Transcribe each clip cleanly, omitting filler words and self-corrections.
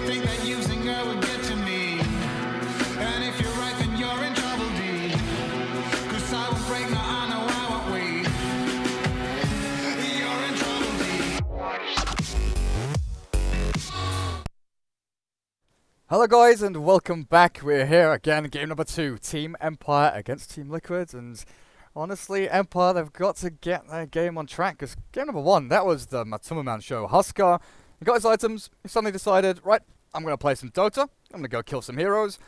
think that using her would get to me? And if you're right, then you're in trouble, D. 'Cause I won't break, no, I know I won't wait. You're in trouble, D. Hello guys and welcome back. We're here again, game number 2, Team Empire against Team Liquid, and honestly, Empire, they've got to get their game on track, because game number 1, that was the Matsumaman show. Huskar, he got his items, he suddenly decided, right, I'm going to play some Dota, I'm going to go kill some heroes,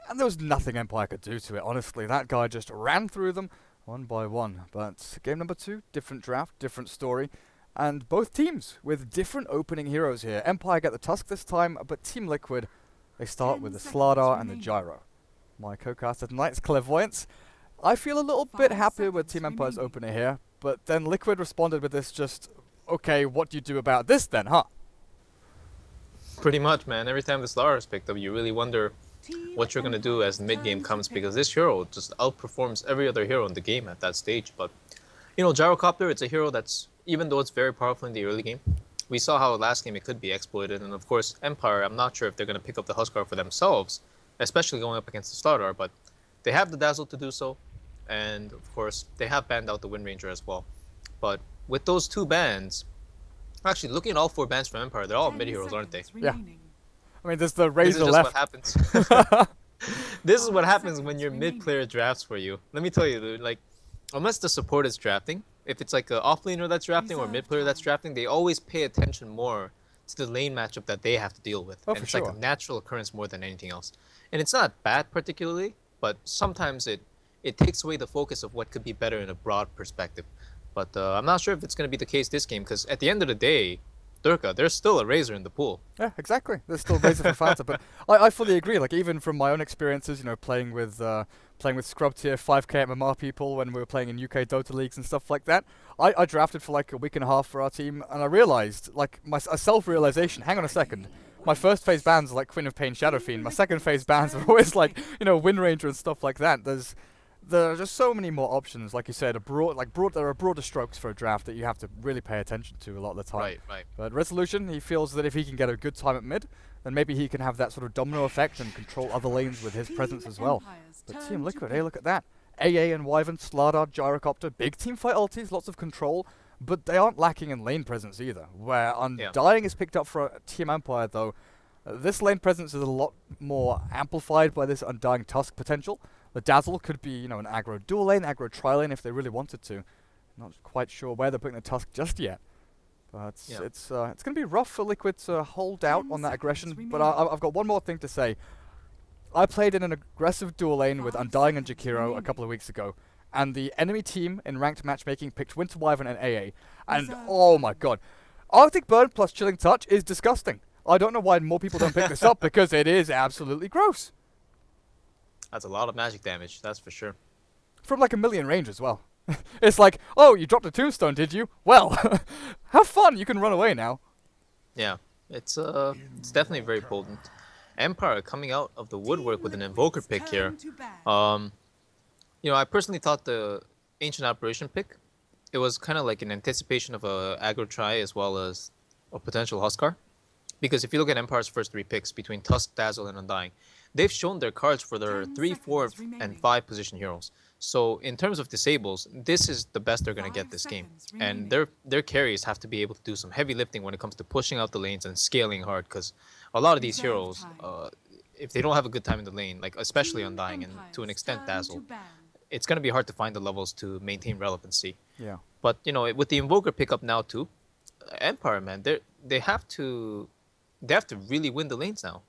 and there was nothing Empire could do to it, honestly. That guy just ran through them one by one. But game number 2, different draft, different story, and both teams with different opening heroes here. Empire get the Tusk this time, but Team Liquid, they start with the Slardar and the Gyro. My co-caster tonight's Clairvoyance. I feel a little bit happier with Team Empire's opener here, but then Liquid responded with this just, okay, what do you do about this then, huh? Pretty much, man. Every time the Slardar is picked up, you really wonder what you're going to do as the mid-game comes, because this hero just outperforms every other hero in the game at that stage. But, you know, Gyrocopter, it's a hero that's, even though it's very powerful in the early game, we saw how last game it could be exploited, and of course, Empire, I'm not sure if they're going to pick up the Huskar for themselves, especially going up against the Slardar, but they have the Dazzle to do so, and of course, they have banned out the Wind Ranger as well. But with those two bans, actually, looking at all 4 bans from Empire, they're all mid-heroes, aren't they? Yeah. I mean, there's the Razor This is just left. what happens. This is what happens when your mid-player drafts for you. Let me tell you, dude, like, unless the support is drafting, if it's like an off-laner that's drafting or mid-player that's drafting, they always pay attention more to the lane matchup that they have to deal with. Oh, and for it's sure. like a natural occurrence more than anything else. And it's not bad particularly, but sometimes it takes away the focus of what could be better in a broad perspective. But I'm not sure if it's going to be the case this game, because at the end of the day, Durka, there's still a Razor in the pool. Yeah, exactly. There's still Razor for Fanta, but I fully agree. Like, even from my own experiences, you know, playing with scrub tier 5k MMR people when we were playing in UK Dota leagues and stuff like that, I drafted for like a week and a half for our team, and I realized, like, a self-realization, hang on a second, my first phase bans are like Queen of Pain, Shadow Fiend, my second phase bans are always like, you know, Wind Ranger and stuff like that. There are just so many more options, like you said, there are broader strokes for a draft that you have to really pay attention to a lot of the time. Right. But Resolution, he feels that if he can get a good time at mid, then maybe he can have that sort of domino effect and control other lanes with his presence as well. But Team Liquid, hey, look at that. AA and Wyvern, Slardar, Gyrocopter, big team fight ultis, lots of control, but they aren't lacking in lane presence either. Where Undying is picked up for Team Empire, though, this lane presence is a lot more amplified by this Undying Tusk potential. The Dazzle could be, you know, an aggro dual lane, aggro tri-lane if they really wanted to. Not quite sure where they're putting the Tusk just yet. But it's going to be rough for Liquid to hold out on that aggression. But I've got one more thing to say. I played in an aggressive dual lane with Undying and Jakiro a couple of weeks ago, and the enemy team in ranked matchmaking picked Winter Wyvern and AA. And oh my god, Arctic Burn plus Chilling Touch is disgusting. I don't know why more people don't pick this up, because it is absolutely gross. That's a lot of magic damage, that's for sure. From like a million range as well. It's like, oh, you dropped a tombstone, did you? Well, have fun, you can run away now. Yeah, it's definitely very potent. Empire coming out of the woodwork with an Invoker pick here. You know, I personally thought the Ancient Apparition pick, it was kind of like an anticipation of a aggro try as well as a potential Huskar. Because if you look at Empire's first 3 picks between Tusk, Dazzle, and Undying, they've shown their cards for their 3, 4, and 5 position heroes. So in terms of disables, this is the best they're going to get this game. And their carries have to be able to do some heavy lifting when it comes to pushing out the lanes and scaling hard, because a lot of these heroes, if they don't have a good time in the lane, like especially Undying and to an extent Dazzle, it's going to be hard to find the levels to maintain relevancy. Yeah. But, you know, with the Invoker pickup now too, Empire, man, they have to really win the lanes now.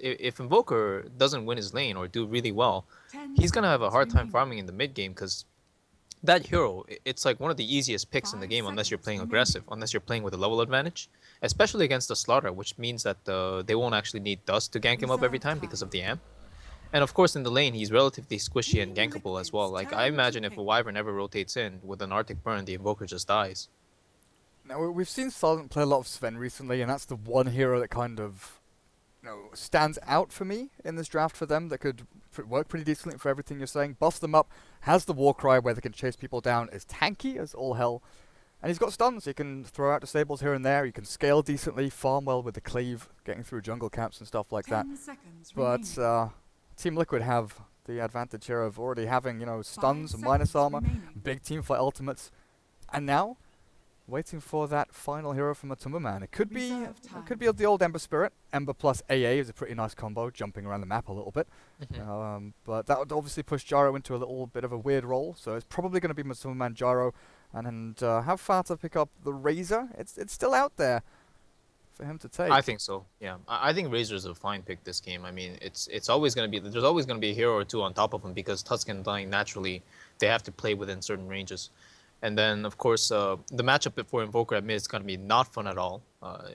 If Invoker doesn't win his lane or do really well, he's going to have a hard time farming in the mid game, because that hero, it's like one of the easiest picks in the game unless you're playing aggressive, unless you're playing with a level advantage, especially against the Slardar, which means that they won't actually need Dust to gank him up every time because of the amp. And of course in the lane, he's relatively squishy and gankable as well. Like, I imagine if a Wyvern ever rotates in with an Arctic Burn, the Invoker just dies. Now, we've seen Silent play a lot of Sven recently, and that's the one hero that kind of, you know, stands out for me in this draft for them, that could work pretty decently for everything you're saying. Buffs them up, has the Warcry where they can chase people down, is tanky as all hell. And he's got stuns. He can throw out disables here and there. He can scale decently, farm well with the cleave, getting through jungle camps and stuff like that. But Team Liquid have the advantage here of already having, you know, stuns and minus armor, big team fight ultimates, and now waiting for that final hero from a Tumberman. It could be the old Ember Spirit. Ember plus AA is a pretty nice combo, jumping around the map a little bit. But that would obviously push Gyro into a little bit of a weird role. So it's probably going to be Tumberman Gyro, and how far to pick up the Razor? It's still out there for him to take. I think so. Yeah, I think Razor's a fine pick this game. I mean, it's always going to be, there's always going to be a hero or two on top of him because Tusk and Dying naturally they have to play within certain ranges. And then, of course, the matchup for Invoker at mid is going to be not fun at all.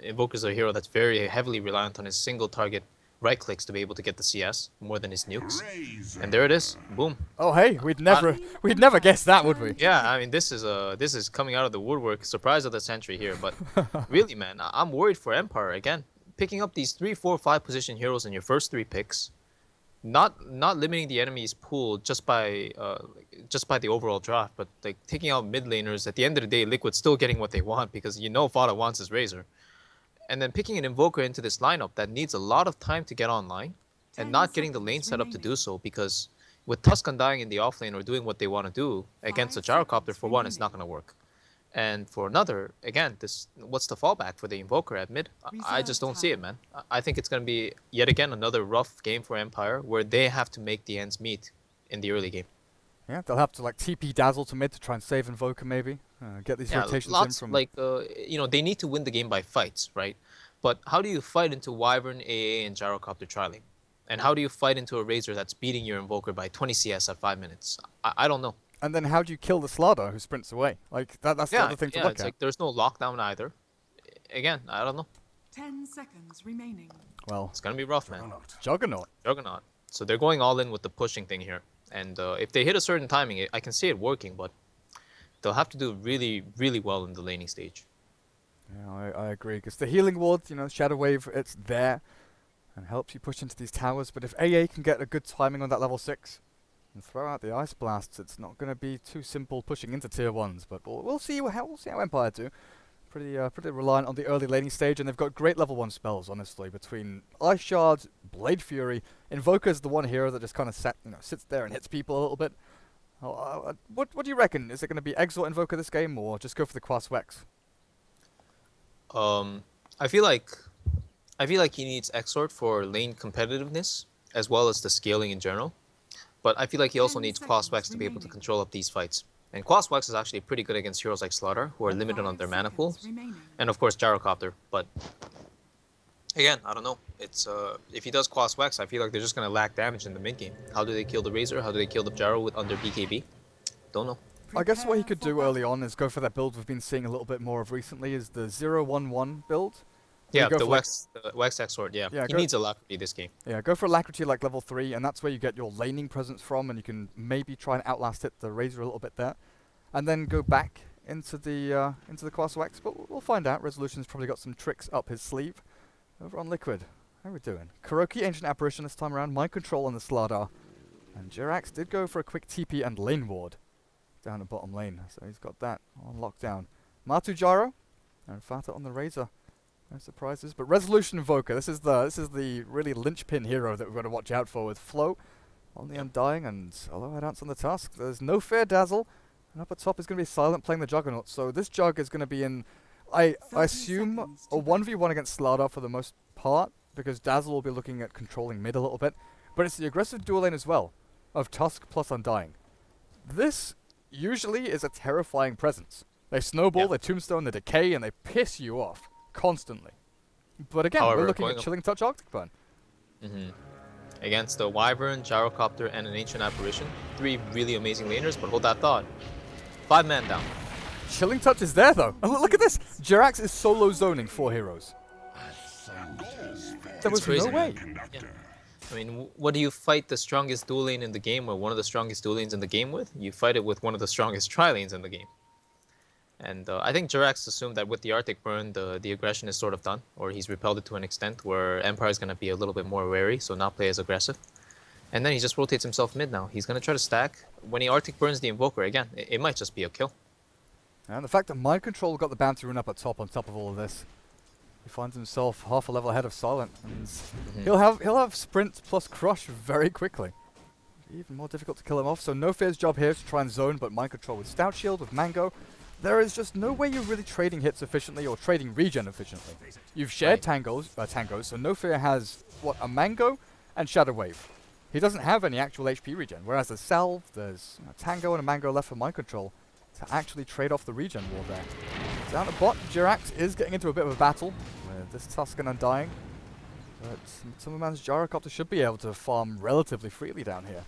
Invoker's a hero that's very heavily reliant on his single target right clicks to be able to get the CS more than his nukes. And there it is. Boom. Oh, hey, we'd never guess that, would we? Yeah, I mean, this is coming out of the woodwork. Surprise of the century here. But really, man, I'm worried for Empire again. Picking up these 3, 4, 5 position heroes in your first 3 picks. Not limiting the enemy's pool just by the overall draft, but like taking out mid laners. At the end of the day, Liquid's still getting what they want because you know Fada wants his Razor, and then picking an Invoker into this lineup that needs a lot of time to get online, and not getting the lane set up to do so because with Tusk Undying in the offlane or doing what they want to do against a Gyrocopter, for one, it's not going to work. And for another, again, what's the fallback for the Invoker at mid? I just don't see it, man. I think it's going to be, yet again, another rough game for Empire where they have to make the ends meet in the early game. Yeah, they'll have to like TP Dazzle to mid to try and save Invoker maybe. Get these rotations in from... like, you know, they need to win the game by fights, right? But how do you fight into Wyvern, AA, and Gyrocopter trialing? And how do you fight into a Razor that's beating your Invoker by 20 CS at 5 minutes? I don't know. And then how do you kill the Slardar who sprints away? Like that's the other thing to look it's at. like there's no lockdown either. Again, I don't know. 10 seconds remaining. Well, it's gonna be rough, man. Juggernaut. So they're going all in with the pushing thing here. And if they hit a certain timing, I can see it working, but they'll have to do really, really well in the laning stage. Yeah, I agree. Because the healing ward, you know, Shadow Wave, it's there and helps you push into these towers. But if AA can get a good timing on that level 6 and throw out the Ice Blasts, it's not going to be too simple pushing into tier 1s. But we'll see how Empire do. Pretty reliant on the early laning stage, and they've got great level 1 spells, honestly, between Ice Shard, Blade Fury. Invoker's the one hero that just kind of sits there and hits people a little bit. What do you reckon? Is it going to be Exort Invoker this game, or just go for the Quas Wex? I feel like he needs Exort for lane competitiveness, as well as the scaling in general. But I feel like he also needs Quas Wex to be able to control up these fights. And Quas Wex is actually pretty good against heroes like Slaughter, who are limited on their mana pools. And of course Gyrocopter, but again, I don't know. It's if he does Quas Wex, I feel like they're just gonna lack damage in the mid game. How do they kill the Razor? How do they kill the Gyro with under BKB? Don't know. I guess what he could do early on is go for that build we've been seeing a little bit more of recently, is the 0-1-1 build. Yeah, the Wex Exort, yeah. He needs Alacrity this game. Yeah, go for Alacrity like level 3, and that's where you get your laning presence from, and you can maybe try and outlast the Razor a little bit there. And then go back into the Quas Wex, but we'll find out. Resolution's probably got some tricks up his sleeve. Over on Liquid, how are we doing? Kuroki, Ancient Apparition this time around, Mind Control on the Slardar. And Jirax did go for a quick TP and lane ward down the bottom lane, so he's got that on lockdown. Matu Gyro, and Fata on the Razor. No surprises, but Resolution Invoker, this is the really linchpin hero that we've got to watch out for with Flow on the Undying and Aloha Dance on the Tusk. There's no fair Dazzle, and up at top is going to be Silent playing the Juggernaut, so this Jug is going to be in, I assume, a 1v1 against Slardar for the most part, because Dazzle will be looking at controlling mid a little bit, but it's the aggressive dual lane as well, of Tusk plus Undying. This usually is a terrifying presence. They snowball, they tombstone, they decay, and they piss you off constantly. But again, we're looking at Chilling Touch Arctic Burn. Against the Wyvern, Gyrocopter, and an Ancient Apparition. 3 really amazing laners, but hold that thought. 5 man down. Chilling Touch is there though. And look at this! Jirax is solo zoning 4 heroes. There was no way. Yeah. I mean, what do you fight the strongest dual lane in the game, or one of the strongest dual lanes in the game with? You fight it with one of the strongest tri lanes in the game. And I think Jirax assumed that with the Arctic Burn, the aggression is sort of done, or he's repelled it to an extent where Empire is going to be a little bit more wary, so not play as aggressive. And then he just rotates himself mid now. He's going to try to stack. When he Arctic Burns the Invoker, again, it might just be a kill. And the fact that Mind Control got the bounty rune up at top on top of all of this, he finds himself half a level ahead of Silent, and he'll have sprint plus crush very quickly. Even more difficult to kill him off. So No Fear's job here is to try and zone, but Mind Control with Stout Shield, with Mango, there is just no way you're really trading hits efficiently or trading regen efficiently. You've shared tangos, so No Fear has what, a Mango and Shadow Wave. He doesn't have any actual HP regen, whereas there's Salve, there's a Tango and a Mango left for Mind Control to actually trade off the regen war there. Down at bot, Jirax is getting into a bit of a battle with this Tusk and Undying, but Timmerman's Gyrocopter should be able to farm relatively freely down here.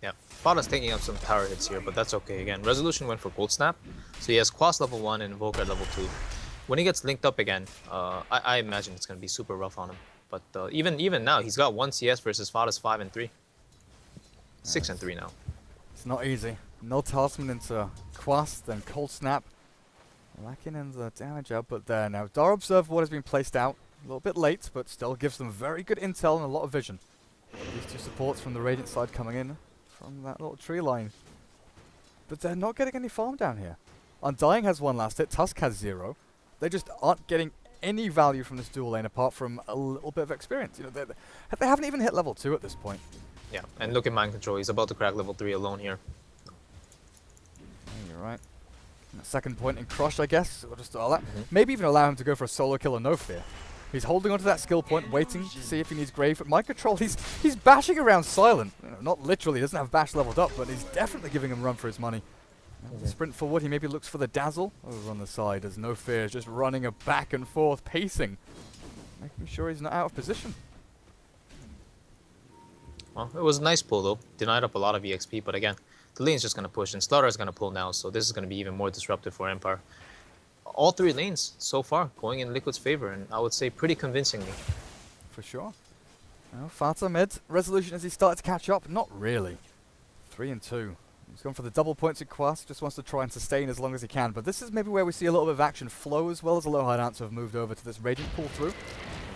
Yeah, Fada's taking up some tower hits here, but that's okay. Again, Resolution went for Cold Snap, so he has Quas level 1 and Invoker at level 2. When he gets linked up again, I imagine it's going to be super rough on him. But even now, he's got 1 CS versus Fada's 5 and 3. 6 and 3 now. It's not easy. No Talisman into Quas, then Cold Snap. Lacking in the damage output there now. Dar Observe what has been placed out. A little bit late, but still gives them very good intel and a lot of vision. These two supports from the Radiant side coming in from that little tree line. But they're not getting any farm down here. Undying has 1 last hit, Tusk has 0. They just aren't getting any value from this dual lane apart from a little bit of experience. You know, they haven't even hit level 2 at this point. Yeah, and look at Mind Control. He's about to crack level 3 alone here. You're right. And a second point in Crush, I guess. Or just all that. Maybe even allow him to go for a solo kill or No Fear. He's holding onto that skill point, waiting to see if he needs Grave. But Mind Control, he's bashing around Silent. You know, not literally, he doesn't have Bash leveled up, but he's definitely giving him run for his money. Sprint forward, he maybe looks for the Dazzle over on the side as No Fear is just running a back and forth pacing, making sure he's not out of position. Well, it was a nice pull though. Denied up a lot of EXP, but again, the lane's just going to push, and Slaughter is going to pull now, so this is going to be even more disruptive for Empire. All 3 lanes so far going in Liquid's favor, and I would say pretty convincingly. For sure. Well, Fata mid. Resolution as he started to catch up? Not really. 3 and 2. He's gone for the double points in Quas, just wants to try and sustain as long as he can. But this is maybe where we see a little bit of action flow, as well as the low high dancer have moved over to this Radiant pull through.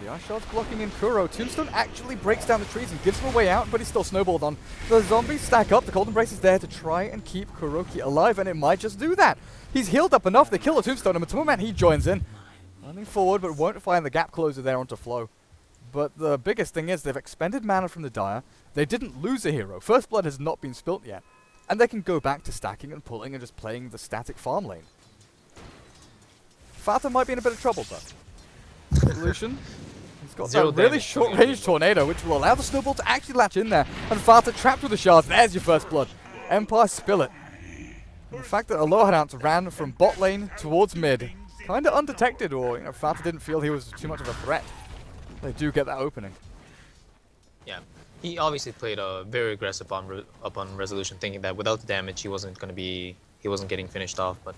The Ice Shard's blocking in Kuro. Tombstone actually breaks down the trees and gives him a way out, but he's still snowballed on. The zombies stack up. The Cold Embrace is there to try and keep Kuroki alive, and it might just do that. He's healed up enough. They kill the Tombstone, and Matuma he joins in. Running forward, but won't find the gap closer there onto Flow. But the biggest thing is they've expended mana from the Dire. They didn't lose a hero. First Blood has not been spilt yet. And they can go back to stacking and pulling and just playing the static farm lane. Fata might be in a bit of trouble, though. Resolution. He's got that really short-range tornado, which will allow the snowball to actually latch in there. And Fata trapped with the shards. There's your first blood. Empire spill it. And the fact that Aloha Dance ran from bot lane towards mid, kind of undetected, or Fata didn't feel he was too much of a threat. They do get that opening. Yeah, he obviously played very aggressive up on Resolution, thinking that without the damage he wasn't getting finished off. But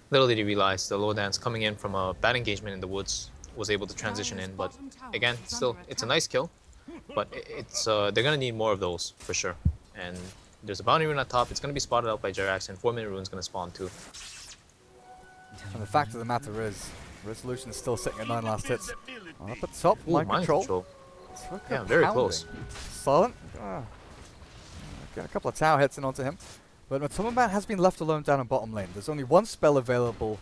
little did he realize the low dance coming in from a bad engagement in the woods was able to transition in. But again, still, it's a nice kill. But they're gonna need more of those for sure. And there's a bounty rune at top. It's gonna be spotted out by Jirax, and 4-minute rune's gonna spawn too. And the fact of the matter is, Resolution is still sitting at 9 last hits. Up at top, Ooh, Mind Control. Yeah, very close. Silent. Get a couple of tower hits in onto him. But Matuma has been left alone down in bottom lane. There's only 1 spell available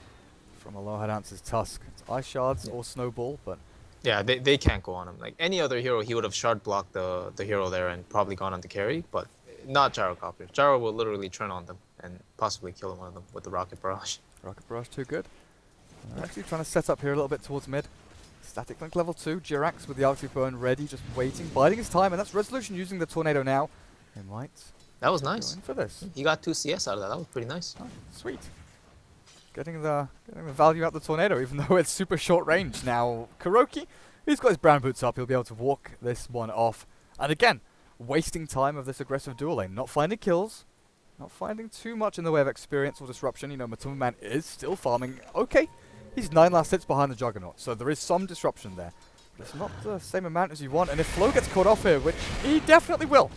from Aloha Dance's Tusk. It's Ice Shards or Snowball, but... Yeah, they can't go on him. Like any other hero, he would have shard blocked the hero there and probably gone on to carry, but not Gyrocopter. Gyro will literally turn on them and possibly kill one of them with the Rocket Barrage. Rocket Barrage too good. They're actually trying to set up here a little bit towards mid. Static Link level 2, Jirax with the Arctic Burn ready, just waiting, biding his time, and that's Resolution using the Tornado now. He might That was nice. go in for this. He got 2 CS out of that. That was pretty nice. Oh, sweet. Getting the value out of the Tornado, even though it's super short range. Now, Kuroki, he's got his brown boots up, he'll be able to walk this one off. And again, wasting time of this aggressive dual lane. Not finding kills, not finding too much in the way of experience or disruption. Matuma Man is still farming. Okay, he's 9 last hits behind the Juggernaut, so there is some disruption there. But it's not the same amount as you want, and if Flo gets caught off here, which he definitely will,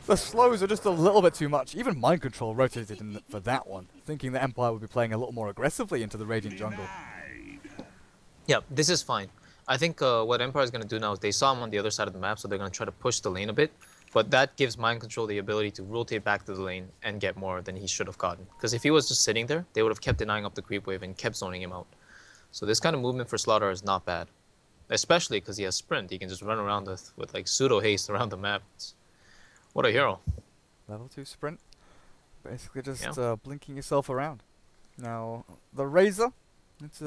the slows are just a little bit too much. Even Mind Control rotated in for that one, thinking the Empire would be playing a little more aggressively into the Radiant jungle. Yeah, this is fine. I think what Empire is going to do now is they saw him on the other side of the map, so they're going to try to push the lane a bit. But that gives Mind Control the ability to rotate back to the lane and get more than he should have gotten. Because if he was just sitting there, they would have kept denying up the creep wave and kept zoning him out. So this kind of movement for Slaughter is not bad. Especially because he has sprint. He can just run around with like pseudo haste around the map. What a hero. Level 2 sprint. Basically just Yeah. blinking yourself around. Now, the Razor, it's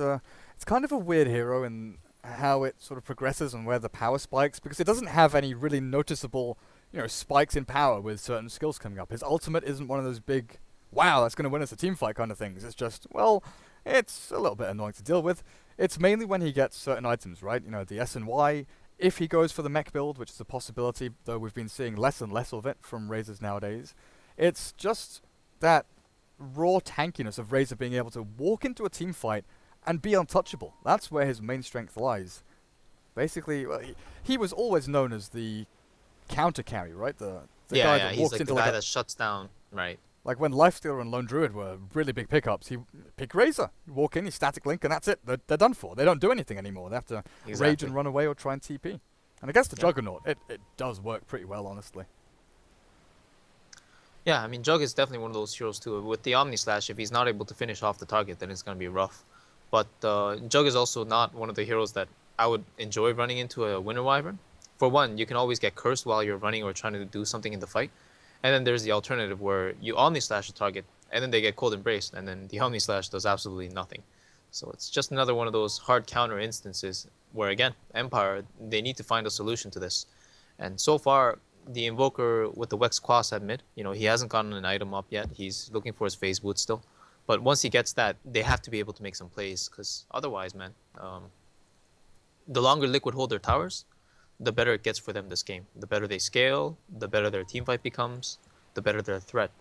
kind of a weird hero in how it sort of progresses and where the power spikes, because it doesn't have any really noticeable, spikes in power with certain skills coming up. His ultimate isn't one of those big, wow, that's going to win us a team fight kind of things. It's just, well, it's a little bit annoying to deal with. It's mainly when he gets certain items, right? The S and Y. If he goes for the mech build, which is a possibility, though we've been seeing less and less of it from Razors nowadays, it's just that raw tankiness of Razor being able to walk into a team fight and be untouchable. That's where his main strength lies. Basically, well, he was always known as the counter carry, right? The guy that He's walks like into the like guy a, that shuts down, right? like when Lifestealer and Lone Druid were really big pickups, he pick Razor. You walk in, you static link, and that's it. They're done for. They don't do anything anymore. They have to rage Exactly. and run away or try and TP. And against the Yeah. Juggernaut, it does work pretty well, honestly. Yeah, I mean, Jug is definitely one of those heroes too. With the Omni Slash, if he's not able to finish off the target, then it's going to be rough. But Jug is also not one of the heroes that I would enjoy running into a Winter Wyvern. For one, you can always get cursed while you're running or trying to do something in the fight. And then there's the alternative where you Omni Slash a target, and then they get Cold Embrace, and then the Omni Slash does absolutely nothing. So it's just another one of those hard counter instances where, again, Empire, they need to find a solution to this. And so far, the Invoker with the Wex Quas at mid, he hasn't gotten an item up yet. He's looking for his phase boot still. But once he gets that, they have to be able to make some plays, because otherwise, man, the longer Liquid hold their towers, the better it gets for them this game. The better they scale, the better their team fight becomes, the better their threat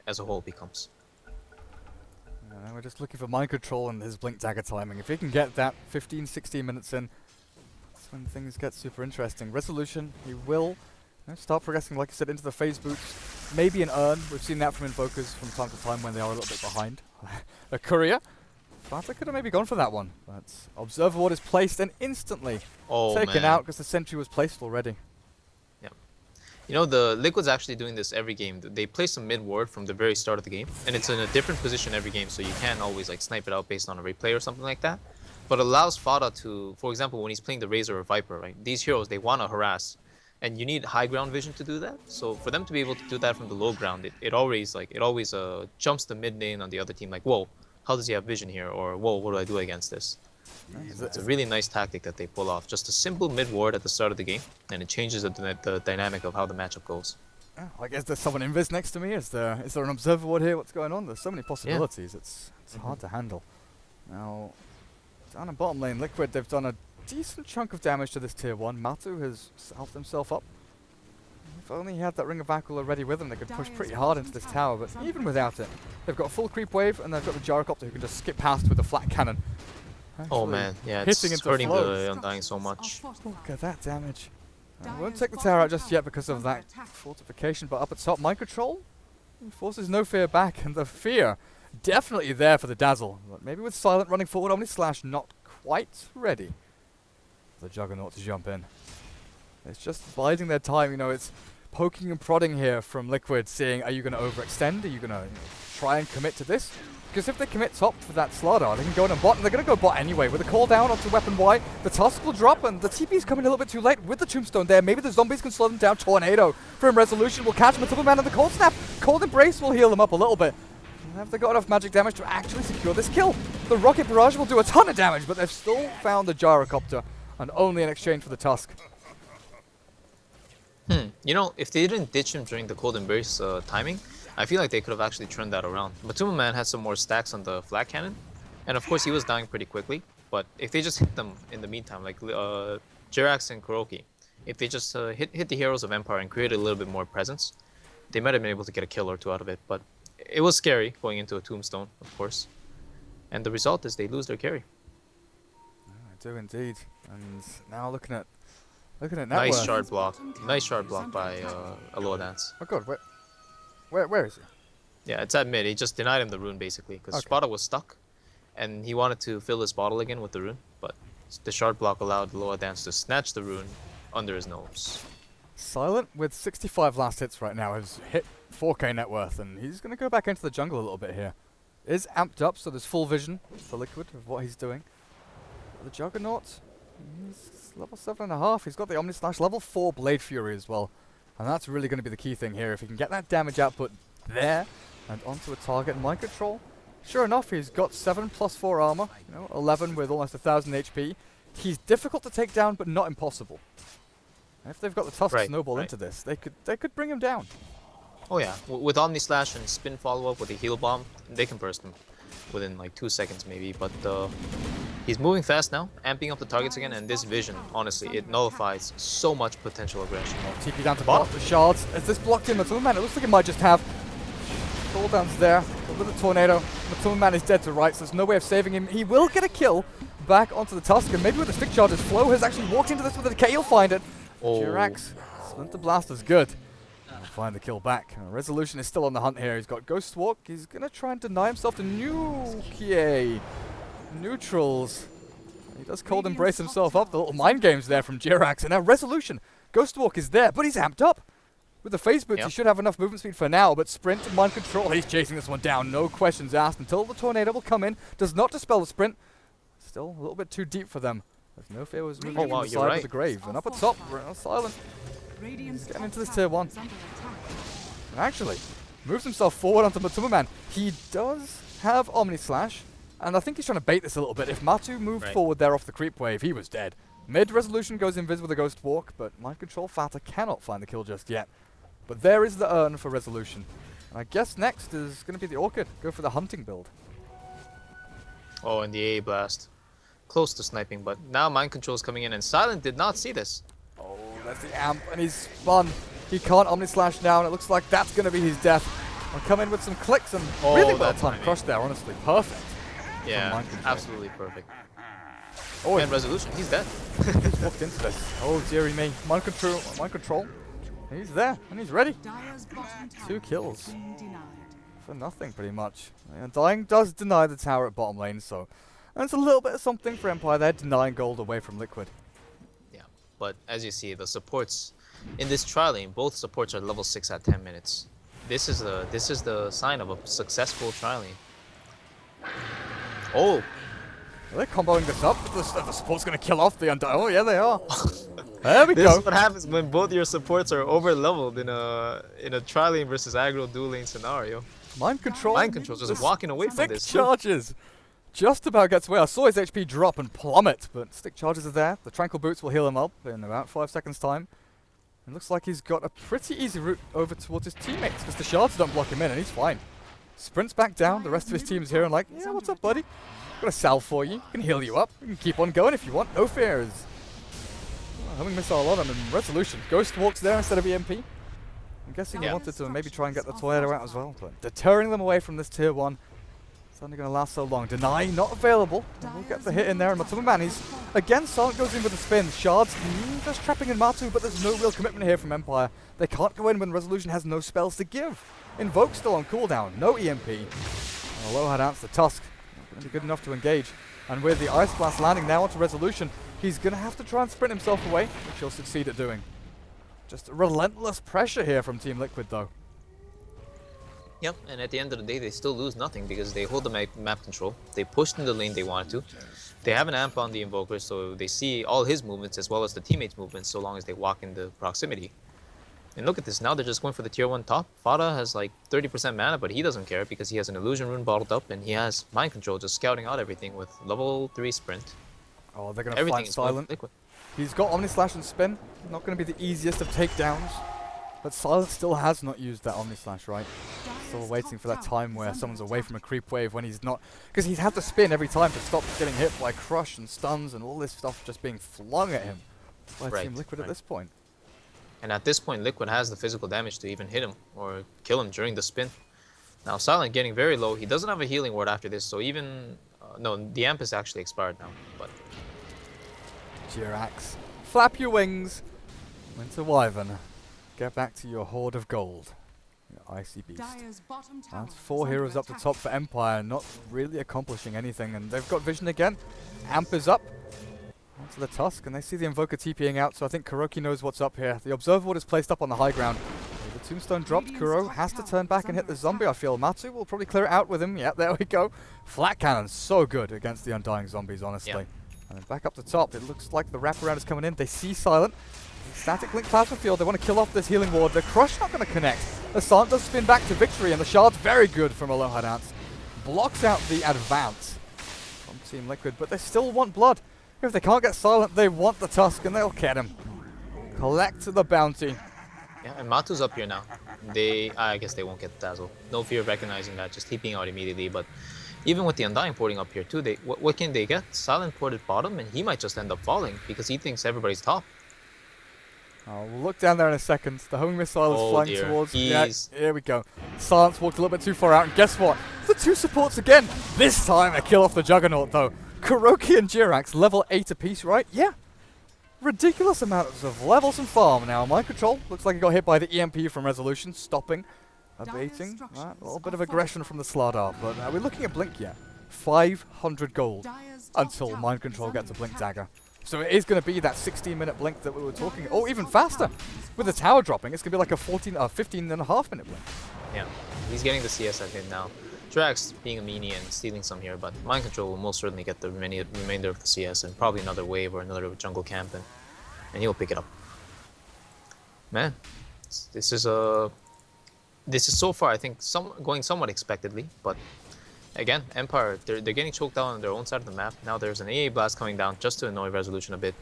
as a whole becomes. We're just looking for mind control and his blink dagger timing. If he can get that 15, 16 minutes in, that's when things get super interesting. Resolution, he will start progressing, like I said, into the phase boots. Maybe an urn. We've seen that from Invokers from time to time when they are a little bit behind. A courier. Fanta could have maybe gone for that one, but Observer Ward is placed and instantly taken out because the sentry was placed already. Yeah. The Liquid's actually doing this every game. They place a mid ward from the very start of the game, and it's in a different position every game, so you can't always snipe it out based on a replay or something like that. But allows Fada to, for example, when he's playing the Razor or Viper, right? These heroes, they want to harass, and you need high ground vision to do that. So for them to be able to do that from the low ground, it always jumps the mid lane on the other team, like, whoa, how does he have vision here? Or, whoa, what do I do against this? It's a really nice tactic that they pull off. Just a simple mid ward at the start of the game, and it changes the dynamic of how the matchup goes. Oh, I guess there's someone invis next to me. Is there an Observer Ward here? What's going on? There's so many possibilities. Yeah. It's hard to handle. Now, down in bottom lane, Liquid, they've done a decent chunk of damage to this tier 1. Matu has helped himself up. If only he had that Ring of Vakul already with him, they could push pretty hard into this tower, but even without it, they've got a full creep wave, and they've got the Gyrocopter who can just skip past with a flat cannon. Oh man, yeah, it's hurting the Undying so much. Look at that damage. I won't take the tower out just yet because of that fortification, but up at top, Mind Control forces no fear back, and the fear definitely there for the Dazzle. But maybe with Silent running forward, Omni Slash not quite ready for the Juggernaut to jump in. It's just biding their time, it's poking and prodding here from Liquid, seeing, are you going to overextend? Are you going to try and commit to this? Because if they commit top for that Slardar, they can go in and bot, and they're going to go bot anyway. With a call down onto Weapon Y, the Tusk will drop, and the TP's coming a little bit too late with the Tombstone there. Maybe the zombies can slow them down. Tornado from Resolution will catch him until the man on the Cold Snap. Cold Embrace will heal them up a little bit. And have they got enough magic damage to actually secure this kill? The Rocket Barrage will do a ton of damage, but they've still found the Gyrocopter, and only in exchange for the Tusk. If they didn't ditch him during the Cold Embrace timing, I feel like they could have actually turned that around. Matuma Man had some more stacks on the flat cannon, and of course he was dying pretty quickly, but if they just hit them in the meantime, like Jirax and Kuroki, if they just hit the heroes of Empire and created a little bit more presence, they might have been able to get a kill or two out of it, but it was scary going into a Tombstone, of course. And the result is they lose their carry. I do indeed. And now looking at that. Nice shard block. Nice shard block by Aloha Dance. Oh god, where is he? Yeah, it's at mid. He just denied him the rune basically because Spada was stuck, and he wanted to fill his bottle again with the rune, but the shard block allowed Aloha Dance to snatch the rune under his nose. Silent with 65 last hits right now has hit 4k net worth, and he's going to go back into the jungle a little bit here. Is amped up, so there's full vision for Liquid of what he's doing. The Juggernaut, he's level 7.5. He's got the Omni Slash, level 4 Blade Fury as well. And that's really going to be the key thing here. If he can get that damage output there and onto a target. Mind Control, sure enough, he's got 7 plus 4 armor, 11 with almost 1,000 HP. He's difficult to take down, but not impossible. And if they've got the Tusk snowball into this, they could bring him down. Oh yeah, with Omni Slash and spin follow-up with a heal bomb, they can burst him within like 2 seconds maybe, but he's moving fast now, amping up the targets again, and this vision, honestly, it nullifies so much potential aggression. TP down to block the shards. As this blocked in, Matuma Man, it looks like it might just have cooldowns there, but with the tornado, Matuma Man is dead to rights, there's no way of saving him. He will get a kill back onto the Tusk, and maybe with the stick charges, Flo has actually walked into this with a decay, he'll find it. Oh. Jirax, Splinter Blast is good. Find the kill back. Resolution is still on the hunt here. He's got Ghost Walk. He's going to try and deny himself to Nuke. Neutrals. He does cold embrace himself up. The little mind games there from Jirax. And now Resolution. Ghost Walk is there, but he's amped up. With the phase boots, he should have enough movement speed for now, but sprint and mind control, he's chasing this one down. No questions asked until the tornado will come in. Does not dispel the sprint. Still a little bit too deep for them. There's no fear was moving to the side of the grave. And up at top, Silent. He's getting into this tier 1. And actually, moves himself forward onto Matuma Man. He does have Omni Slash, and I think he's trying to bait this a little bit. If Matu moved forward there off the creep wave, he was dead. Mid Resolution goes invis with a Ghost Walk, but Mind Control Fata cannot find the kill just yet. But there is the urn for Resolution. And I guess next is going to be the Orchid. Go for the hunting build. Oh, and the AA Blast. Close to sniping, but now Mind Control is coming in, and Silent did not see this. Oh, there's the amp, and he's spun. He can't Omni Slash now, and it looks like that's going to be his death. I'll come in with some clicks, and really well timed crush there, honestly. Perfect. Yeah, absolutely perfect. Oh, and Resolution, he's dead. He's walked into this. Oh, dearie me. Mind Control. He's there, and he's ready. 2 kills. For nothing, pretty much. And Dying does deny the tower at bottom lane, so that's a little bit of something for Empire there, denying gold away from Liquid. Yeah, but as you see, the supports in this tri lane, both supports are level 6 at 10 minutes. This is the sign of a successful tri lane. Oh! Are they comboing this up? The support's going to kill off the Undying. Oh, yeah, they are. There we go. This is what happens when both your supports are over-leveled in a tri lane versus aggro dual lane scenario. Mind Control. Mind Control just walking away from this. Stick charges. Just about gets away. I saw his HP drop and plummet, but stick charges are there. The Tranquil Boots will heal him up in about 5 seconds time. It looks like he's got a pretty easy route over towards his teammates, because the shards don't block him in, and he's fine. Sprints back down. The rest of his team's here and like, yeah, what's up, buddy? Got a salve for you. Can heal you up. You can keep on going if you want. No fears. Homing missile on him and Resolution. Ghost Walks there instead of EMP. I'm guessing he wanted to maybe try and get the tornado out as well, but deterring them away from this tier 1. It's only going to last so long. Deny, not available. We'll get the hit in there, and Matuma Man, he's again, Silent goes in with the spin. Shards, just trapping in Matu, but there's no real commitment here from Empire. They can't go in when Resolution has no spells to give. Invoke still on cooldown, no EMP. A low had answer Tusk. Not going to be good enough to engage. And with the Ice Blast landing now onto Resolution, he's going to have to try and sprint himself away, which he'll succeed at doing. Just relentless pressure here from Team Liquid, though. Yep, and at the end of the day, they still lose nothing because they hold the map control. They pushed in the lane they wanted to. They have an amp on the Invoker, so they see all his movements as well as the teammates' movements so long as they walk in the proximity. And look at this, now they're just going for the tier 1 top. Fada has like 30% mana, but he doesn't care because he has an illusion rune bottled up and he has mind control just scouting out everything with level 3 sprint. Oh, they're going to find Silent. He's got Omni Slash and Spin. Not going to be the easiest of takedowns. But Silent still has not used that Omni Slash, right? Still waiting for that time where someone's away from a creep wave when he's not. Because he's had to spin every time to stop getting hit by crush and stuns and all this stuff just being flung at him by Team Liquid at this point. And at this point, Liquid has the physical damage to even hit him or kill him during the spin. Now, Silent getting very low. He doesn't have a healing ward after this, so even... no, the amp is actually expired now, but... Jirax, flap your wings. Winter Wyvern, get back to your hoard of gold. Your icy beast. That's 4 heroes up the top for Empire, not really accomplishing anything, and they've got vision again. Amp is up. Onto the Tusk, and they see the Invoker TPing out, so I think Kuroki knows what's up here. The Observer Ward is placed up on the high ground. With the Tombstone dropped, Kuro has to turn back and hit the Zombie, I feel. Matsu will probably clear it out with him. Yeah, there we go. Flat Cannon, so good against the Undying Zombies, honestly. Yep. And then back up the top, it looks like the wraparound is coming in. They see Silent. Static Link Plasma Field, they want to kill off this healing ward. The Crush not going to connect. The Silent does spin back to victory, and the Shard's very good from Aloha Dance. Blocks out the advance from Team Liquid, but they still want blood. If they can't get Silent, they want the Tusk, and they'll get him. Collect the bounty. Yeah, and Matu's up here now. I guess they won't get Dazzle. No fear of recognizing that, just TPing out immediately. But even with the Undying porting up here too, what can they get? Silent ported bottom, and he might just end up falling because he thinks everybody's top. We'll look down there in a second. The homing missile is flying dear. towards. Yeah, here we go. Silence walked a little bit too far out, and guess what? The two supports again. This time they kill off the Juggernaut though. Kuroki and Jirax level 8 apiece, right? Yeah. Ridiculous amounts of levels and farm now. Mind Control looks like he got hit by the EMP from Resolution, stopping, abating. A little bit of aggression from the Slardar, but are we looking at Blink yet? 500 gold until Mind Control gets a Blink Dagger. So it is going to be that 16-minute blink that we were talking, or even faster. With the tower dropping, it's going to be like a 15.5-minute blink. Yeah, he's getting the CS at mid now. Drax being a meanie and stealing some here, but Mind Control will most certainly get the remainder of the CS and probably another wave or another jungle camp, and he'll pick it up. Man, this is so far, I think, going somewhat expectedly, but again, Empire, they're getting choked out on their own side of the map. Now there's an AA blast coming down just to annoy Resolution a bit.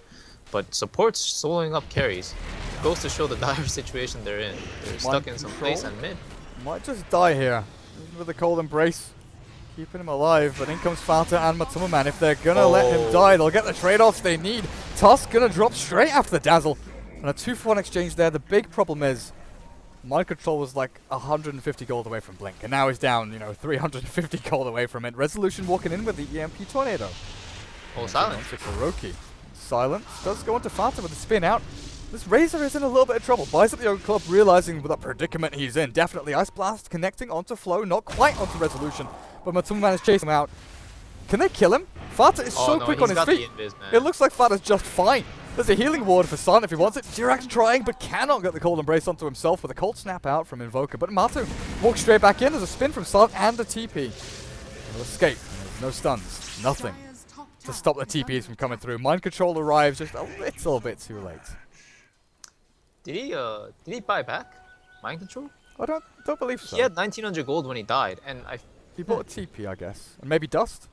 But support's soloing up carries. Goes to show the dire situation they're in. They're stuck in some place and mid. Might just die here. With the Cold Embrace. Keeping him alive, but in comes Fata and Matsumaman. If they're gonna let him die, they'll get the trade-offs they need. Tusk gonna drop straight after the Dazzle. And a 2-for-1 exchange there. The big problem is Mind Control was like 150 gold away from Blink, and now he's down, 350 gold away from it. Resolution walking in with the EMP Tornado. Oh, Silent. Kuroki. Silent does go onto Fata with the spin out. This Razor is in a little bit of trouble. Buys up the Yoga Club, realizing the predicament he's in. Definitely Ice Blast connecting onto Flow, not quite onto Resolution, but Matsumaman is chasing him out. Can they kill him? Fata is so quick on his feet. It looks like Fata's just fine. There's a healing ward for Silent if he wants it. Jirax trying, but cannot get the Cold Embrace onto himself with a Cold Snap out from Invoker. But Matu walks straight back in. There's a spin from Silent and a TP. He'll escape. There's no stuns. Nothing to stop the TPs from coming through. Mind Control arrives just a little bit too late. Did he buy back Mind Control? I don't believe so. He had 1900 gold when he died, and He bought a TP, I guess. And maybe Dust?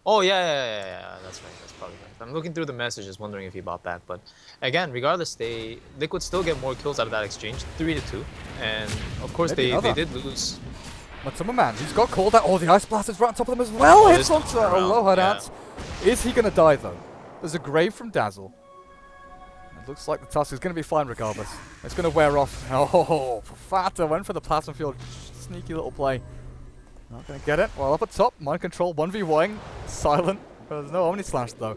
Oh, yeah, that's right. That's probably right. I'm looking through the messages, wondering if he bought back. But again, regardless, Liquid still get more kills out of that exchange, 3-2. And of course, they did lose. Matsumaman, he's got called out. Oh, the Ice Blast is right on top of them as well. Oh, Hits onto Aloha Dance. Is he going to die, though? There's a grave from Dazzle. It looks like the Tusk is going to be fine regardless. It's going to wear off. Oh, Fata went for the Plasma Field. Sneaky little play. Not going to get it. Well, up at top, Mind Control, 1v1, Silent. There's no Omni Slash, though.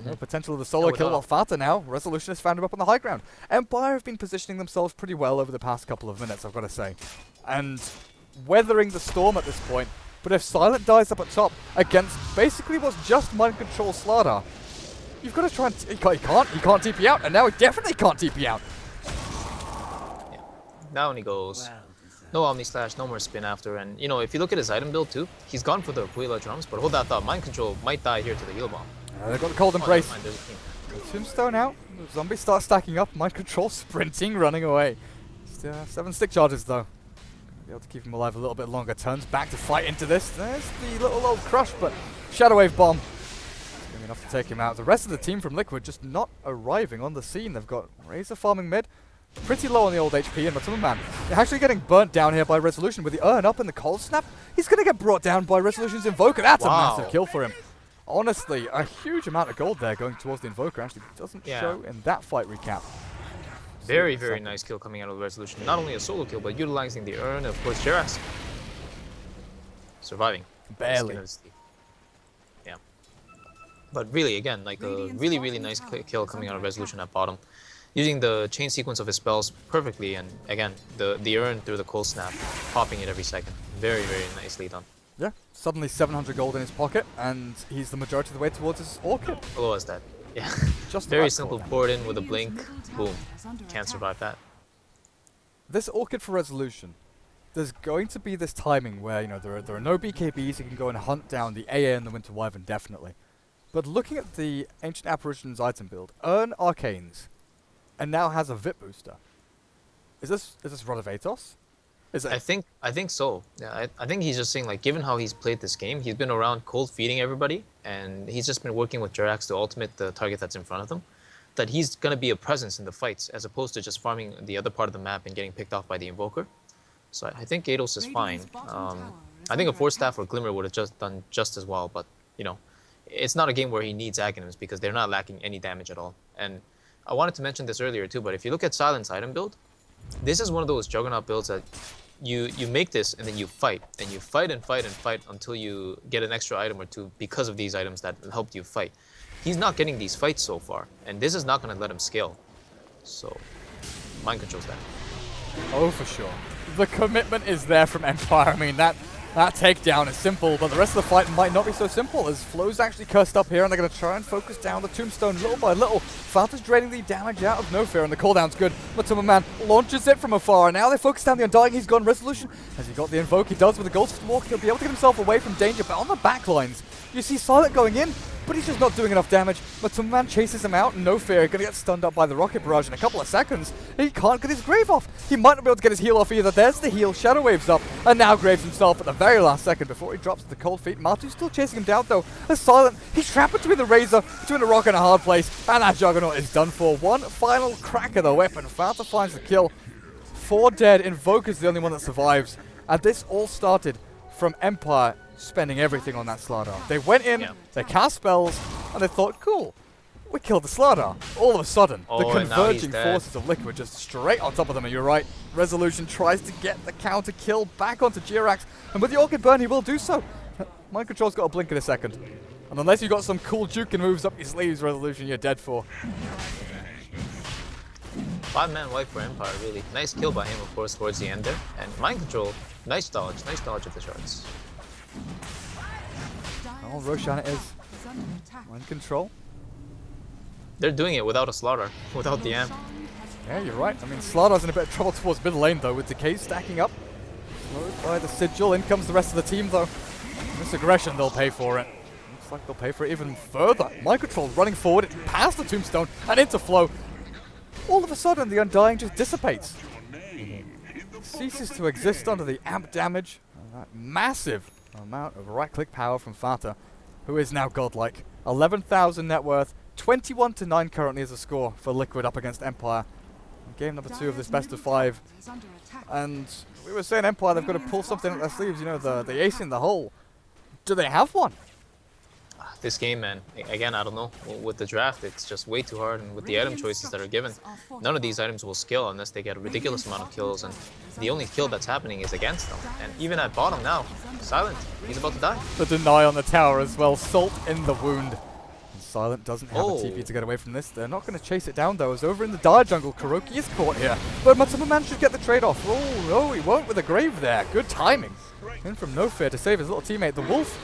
No potential of the solo kill while Fata now. Resolution has found him up on the high ground. Empire have been positioning themselves pretty well over the past couple of minutes, I've got to say. And weathering the storm at this point. But if Silent dies up at top against basically what's just Mind Control Slardar, you've got to try and... He can't TP out, and now he definitely can't TP out. Yeah. Down he goes. Wow. No Omni Slash, no more spin after, and if you look at his item build too, he's gone for the Puila drums, but hold that thought, Mind Control might die here to the heal bomb. They've got the Cold Embrace. Never mind, there's a team. Tombstone out, the zombies start stacking up, Mind Control sprinting, running away. Still 7 stick charges though. Be able to keep him alive a little bit longer, turns back to fight into this. There's the little old Crush, but Shadow Wave Bomb. It's going to be enough to take him out. The rest of the team from Liquid just not arriving on the scene. They've got Razor farming mid. Pretty low on the old HP, and Matsumaman, they're actually getting burnt down here by Resolution with the Urn up in the Cold Snap. He's going to get brought down by Resolution's Invoker. That's a massive kill for him. Honestly, a huge amount of gold there going towards the Invoker. Actually doesn't show in that fight recap. Very, very nice kill coming out of Resolution. Not only a solo kill, but utilizing the Urn, of course, Jirax. Surviving. Barely. Yeah. But really, again, like a really, really nice kill coming out of Resolution at bottom. Using the chain sequence of his spells perfectly, and again, the Urn through the Cold Snap, popping it every second. Very, very nicely done. Yeah, suddenly 700 gold in his pocket, and he's the majority of the way towards his Orchid. Below us dead. Yeah. Just Very about simple. caught him. Pour it in with a Radiant's blink. middle tower Boom. is under Can't attack. survive that. This Orchid for resolution, there's going to be this timing where, you know, there are no BKBs, you can go and hunt down the AA and the Winter Wyvern, definitely. But looking at the Ancient Apparitions item build, earn Arcanes, and now has a VIP booster. Is this Rodovatos? Is it? I think so. Yeah, I think he's just saying, like, given how he's played this game, he's been around cold feeding everybody, and he's just been working with Jerax to ultimate the target that's in front of him, that he's going to be a presence in the fights, as opposed to just farming the other part of the map and getting picked off by the Invoker. So I think Ados is fine. Radiant's bottom tower is I think a under Force Staff attack. or Glimmer would have just done just as well, but, you know, it's not a game where he needs Aghanims because they're not lacking any damage at all. And I wanted to mention this earlier too, but if you look at Silent's item build, this is one of those Juggernaut builds that you make this and then you fight, and you fight and fight and fight until you get an extra item or two because of these items that helped you fight. He's not getting these fights so far, and this is not going to let him scale. So, mind controls that. Oh, for sure. The commitment is there from Empire. I mean, that takedown is simple, but the rest of the fight might not be so simple, as Flo's actually cursed up here, and they're going to try and focus down the Tombstone little by little. Falter's draining the damage out of No Fear, and the cooldown's good. Matuma Man launches it from afar, and now they focus down the Undying. He's gone Resolution. Has he got the Invoke? He does with the Ghost Walk. He'll be able to get himself away from danger, but on the back lines, you see Silent going in, but he's just not doing enough damage. Matuma Man chases him out, and No Fear going to get stunned up by the Rocket Barrage in a couple of seconds. He can't get his Grave off. He might not be able to get his heal off either. There's the heal. Shadow Wave's up, and now Graves himself at the very last second before he drops to the cold feet. Matu's still chasing him down, though. As Silent, he's trapped between the Razor, between a rock and a hard place, and that Juggernaut is done for. One final crack of the weapon. Falter finds the kill. 4 dead. Invoker's the only one that survives. And this all started from Empire spending everything on that Slardar. They went in, they cast spells, and they thought, cool, we killed the Slardar. All of a sudden, the Oh, and now he's converging dead. forces of Liquid just straight on top of them, and you're right. Resolution tries to get the counter kill back onto Jirax, and with the Orchid Burn, he will do so. Mind Control's got a blink in a second. And unless you've got some cool juking moves up your sleeves, Resolution, you're dead for. 5-man wipe for Empire, really. Nice kill by him, of course, towards the end there. And Mind Control, nice dodge of the shards. Oh, Roshan it is. Is under attack. Mind Control. They're doing it without a slaughter, without the amp. Yeah, you're right. I mean, Slardar's in a bit of trouble towards mid lane, though, with Decay stacking up. Slowed by the Sigil. In comes the rest of the team, though. This aggression, they'll pay for it. Looks like they'll pay for it even further. Mind Control running forward, past the Tombstone, and into Flow. All of a sudden, the Undying just dissipates. Ceases to exist under the amp damage. And that massive amount of right-click power from Fata, who is now godlike. 11,000 net worth. 21-9 currently is a score for Liquid up against Empire. Game number 2 of this best of 5. Is under attack. And we were saying Empire, they've got to pull something up their sleeves, you know, the ace in the hole. Do they have one? This game, man, again, I don't know. With the draft, it's just way too hard, and with the item choices that are given, none of these items will scale unless they get a ridiculous amount of kills, and the only kill that's happening is against them. And even at bottom now, Silent, he's about to die. The deny on the tower as well. Salt in the wound. And Silent doesn't have a TP to get away from this. They're not going to chase it down, though, as over in the Dire jungle, Kuroki is caught here. But Matsuma Man should get the trade-off. Oh, no, he won't with a Grave there. Good timing. In from No Fear to save his little teammate, the Wolf.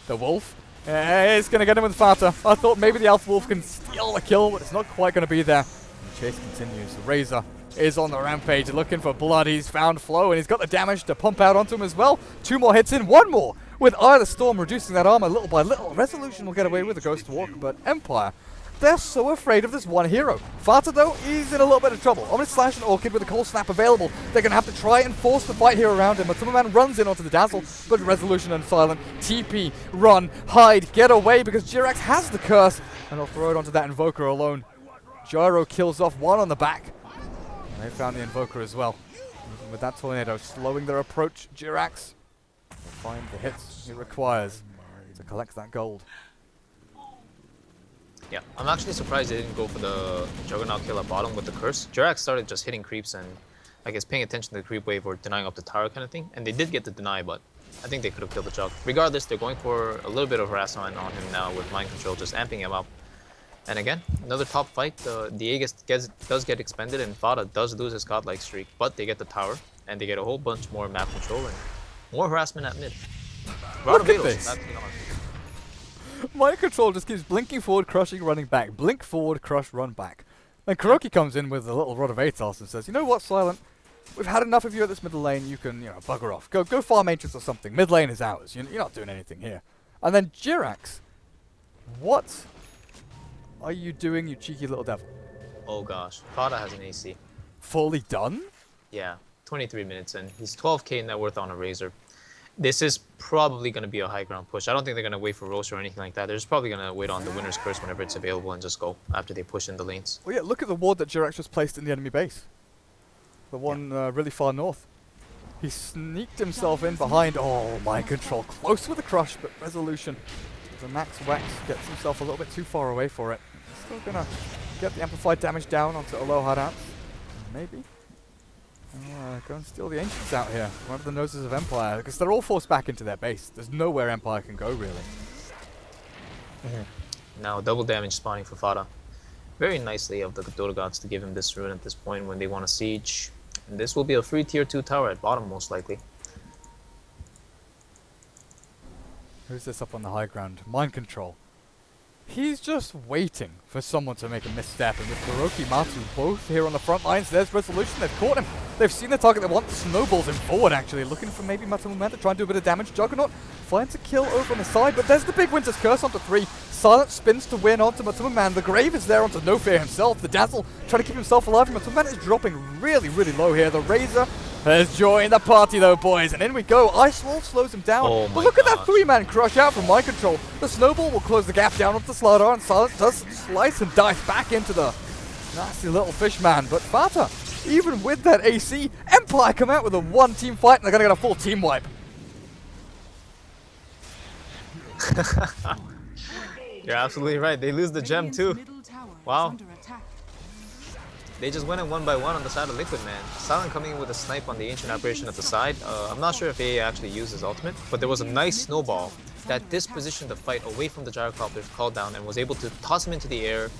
The Wolf. It's going to get him with Fata. I thought maybe the Alpha Wolf can steal the kill, but it's not quite going to be there. And the chase continues. The Razor is on the rampage looking for blood. He's found Flow, and he's got the damage to pump out onto him as well. 2 more hits in, 1 more, with Eye of the Storm reducing that armor little by little. Resolution will get away with the Ghost Walk, but Empire, they're so afraid of this one hero. Fata, though, he's in a little bit of trouble. Omnis Slash and Orchid with a Cold Snap available. They're going to have to try and force the fight here around him. Matsuma Man runs in onto the Dazzle, but Resolution and Silent. TP, run, hide, get away, because Jirax has the curse, and they'll throw it onto that Invoker alone. Gyro kills off 1 on the back. And they found the Invoker as well. Even with that Tornado slowing their approach, Jirax will find the hits he requires to collect that gold. Yeah, I'm actually surprised they didn't go for the Juggernaut kill at bottom with the curse. Jirax started just hitting creeps and, I guess, paying attention to the creep wave or denying up the tower kind of thing. And they did get the deny, but I think they could have killed the Jug. Regardless, they're going for a little bit of harassment on him now with Mind Control, just amping him up. And again, another top fight. The Aegis does get expended, and Fata does lose his godlike streak, but they get the tower, and they get a whole bunch more map control. And More harassment at mid. Look at Vato's this. about to be on. Mind control just keeps blinking forward, crushing, running back. Blink forward, crush, run back. Then Kuroki comes in with a little rod of Atos and says, you know what, Silent? We've had enough of you at this middle lane. You can, bugger off. Go farm Ancients or something. Mid lane is ours. You're not doing anything here. And then Jirax, what are you doing, you cheeky little devil? Oh gosh, Fada has an AC. Fully done? Yeah, 23 minutes in. He's 12k net worth on a Razor. This is probably going to be a high ground push. I don't think they're going to wait for Rosh or anything like that. They're just probably going to wait on the winner's curse whenever it's available and just go after they push in the lanes. Well, yeah, look at the ward that Jirax just placed in the enemy base. The one really far north. He sneaked himself in behind. Oh, mind control. Close with the crush, but resolution. The max wax gets himself a little bit too far away for it. Still going to get the amplified damage down onto a low hard out. Maybe. Go and steal the Ancients out here. One of the noses of Empire, because they're all forced back into their base. There's nowhere Empire can go, really. Now, double damage spawning for Fada. Very nicely of the Dota gods to give him this rune at this point when they want a siege. And this will be a free tier 2 tower at bottom, most likely. Who's this up on the high ground? Mind control. He's just waiting for someone to make a misstep, and with Kuroki, Matu both here on the front lines, there's resolution. They've caught him. They've seen the target they want. Snowballs him forward, actually, looking for maybe Matamu to try and do a bit of damage. Juggernaut finds a kill over on the side, but there's the big Winter's Curse onto 3. Silent spins to win onto Matamu. The Grave is there onto No Fear himself. The Dazzle trying to keep himself alive. Matamu is dropping really, really low here. The Razor has joined the party, though, boys, and in we go. Ice Wall slows him down. Oh But my look at that gosh. 3-man crush out from Mind Control. The Snowball will close the gap down onto Slardar, and Silent does slice and dice back into the nasty little fishman. But Fata, even with that AC, Empire come out with a one-team fight, and they're going to get a full team wipe. You're absolutely right. They lose the gem Radiant's too. middle tower is Wow. under attack. They just went in one by one on the side of Liquid, man. Silent coming in with a snipe on the Ancient Apparition at the side. I'm not sure if AA actually used his ultimate, but there was a nice snowball that dispositioned the fight away from the gyrocopter's call down and was able to toss him into the air,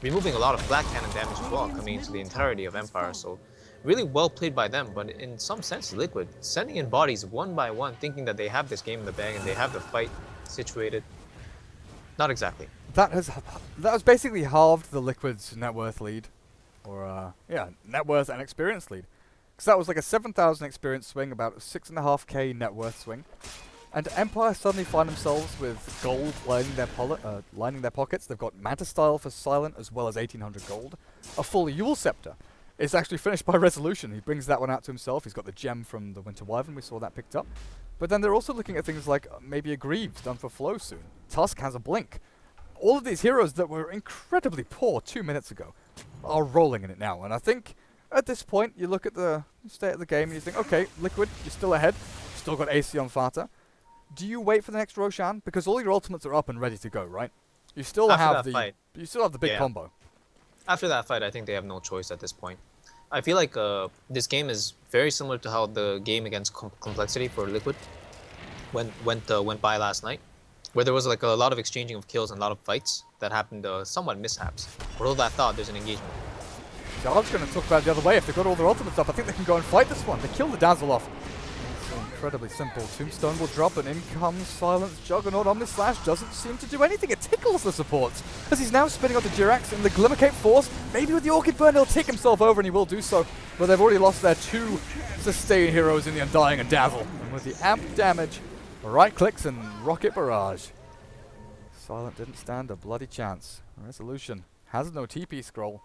removing a lot of black cannon damage as well, coming into the entirety of Empire. So really well played by them, but in some sense, Liquid sending in bodies one by one, thinking that they have this game in the bag and they have the fight situated. Not exactly. That has basically halved the Liquid's net worth lead. Or, net worth and experience lead. Because that was like a 7,000 experience swing, about a 6.5k net worth swing. And Empire suddenly find themselves with gold lining their pockets. They've got Manta Style for Silent, as well as 1,800 gold. A full Yule Scepter. It's actually finished by Resolution. He brings that one out to himself. He's got the gem from the Winter Wyvern. We saw that picked up. But then they're also looking at things like maybe a Greaves done for Flow soon. Tusk has a Blink. All of these heroes that were incredibly poor 2 minutes ago are rolling in it now. And I think at this point, you look at the state of the game and you think, okay, Liquid, you're still ahead. Still got AC on Fata. Do you wait for the next Roshan? Because all your ultimates are up and ready to go, right? You still have the big combo. After that fight, I think they have no choice at this point. I feel like this game is very similar to how the game against Complexity for Liquid went by last night, where there was like a lot of exchanging of kills and a lot of fights that happened somewhat mishaps. Although I thought there's an engagement. I was going to talk about it the other way. If they've got all their ultimates up, I think they can go and fight this one. They kill the Dazzle off. It's incredibly simple. Tombstone will drop, and in comes Silence. Juggernaut Omnislash doesn't seem to do anything. It tickles the supports, as he's now spinning onto Jirax in the Glimmercape Force. Maybe with the Orchid Burn, he'll tick himself over, and he will do so. But they've already lost their 2 sustain heroes in the Undying and Dazzle. And with the amp damage, right clicks and Rocket Barrage. Silent didn't stand a bloody chance. Resolution has no TP scroll.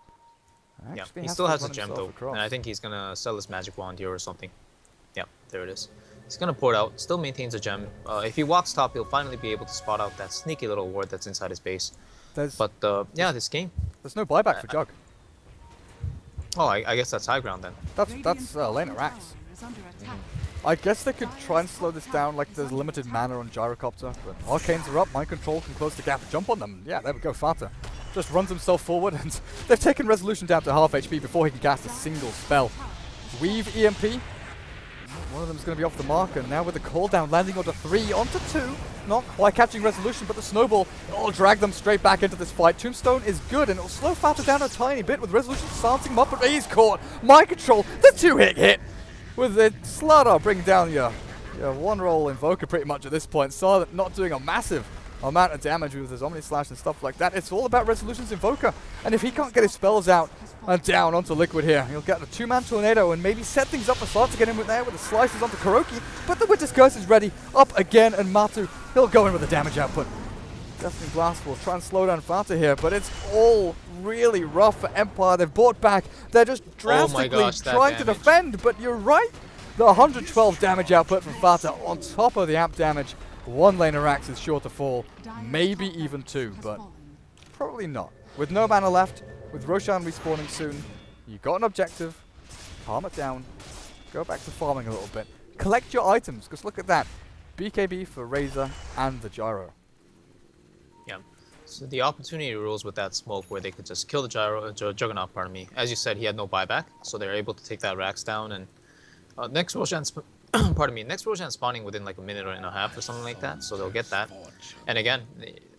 Yeah, Actually he has still to has a run gem himself though, across. and I think he's gonna sell his magic wand here or something. Yeah, there it is. He's gonna pour it out, still maintains a gem. If he walks top, he'll finally be able to spot out that sneaky little ward that's inside his base. But yeah, this game. There's no buyback for Jug. Oh, I guess that's high ground then. That's Lane at Rax. Tower is under attack. I guess they could try and slow this down, like there's limited mana on Gyrocopter, but Arcanes are up, Mind Control can close the gap, jump on them. Yeah, there we go, Fata just runs himself forward, and they've taken Resolution down to half HP before he can cast a single spell. Weave EMP. One of them's going to be off the mark, and now with the call down landing onto 3, onto 2. Not quite catching Resolution, but the Snowball will drag them straight back into this fight. Tombstone is good, and it'll slow Fata down a tiny bit with Resolution silencing him up, but he's caught. Mind Control, the 2-hit hit. With the Slardar bring down your Yeah, one roll Invoker pretty much at this point. Silent not doing a massive amount of damage with his Omni Slash and stuff like that. It's all about Resolution's Invoker. And if he can't get his spells out and down onto Liquid here, he'll get a 2-man tornado and maybe set things up for Silent to get in with there with the slices onto Kuroki. But the Witness Curse is ready. Up again, and Matu, he'll go in with the damage output. Deafening Blast will try and slow down Fata here, but it's all really rough for Empire. They've bought back. They're just drastically trying to defend, but you're right. The 112 damage output from Fata on top of the amp damage. One laner Axe is sure to fall, maybe even two, but probably not. With no mana left, with Roshan respawning soon, you got an objective, calm it down, go back to farming a little bit. Collect your items, because look at that. BKB for Razor and the Gyro. Yeah. So the opportunity rules with that smoke where they could just kill the Juggernaut, pardon me. As you said, he had no buyback, so they're able to take that Rax down, and next Roshan next Roshan spawning within like a minute and a half or something like that, so they'll get that. And again,